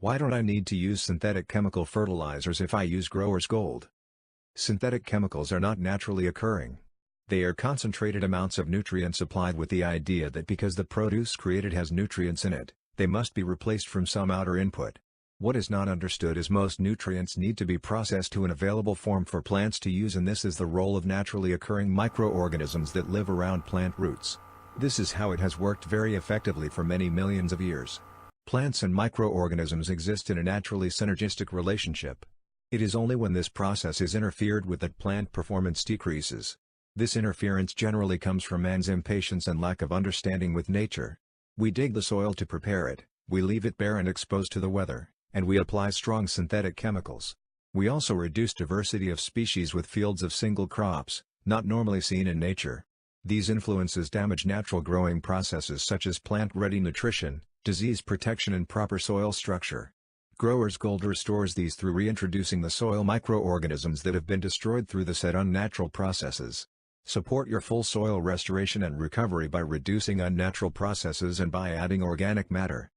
Why don't I need to use synthetic chemical fertilizers if I use Growers Gold? Synthetic chemicals are not naturally occurring. They are concentrated amounts of nutrients applied with the idea that because the produce created has nutrients in it, they must be replaced from some outer input. What is not understood is most nutrients need to be processed to an available form for plants to use, and this is the role of naturally occurring microorganisms that live around plant roots. This is how it has worked very effectively for many millions of years. Plants and microorganisms exist in a naturally synergistic relationship. It is only when this process is interfered with that plant performance decreases. This interference generally comes from man's impatience and lack of understanding with nature. We dig the soil to prepare it, we leave it bare and exposed to the weather, and we apply strong synthetic chemicals. We also reduce diversity of species with fields of single crops, not normally seen in nature. These influences damage natural growing processes such as plant-ready nutrition, disease protection and proper soil structure. Growers Gold restores these through reintroducing the soil microorganisms that have been destroyed through the said unnatural processes. Support your full soil restoration and recovery by reducing unnatural processes and by adding organic matter.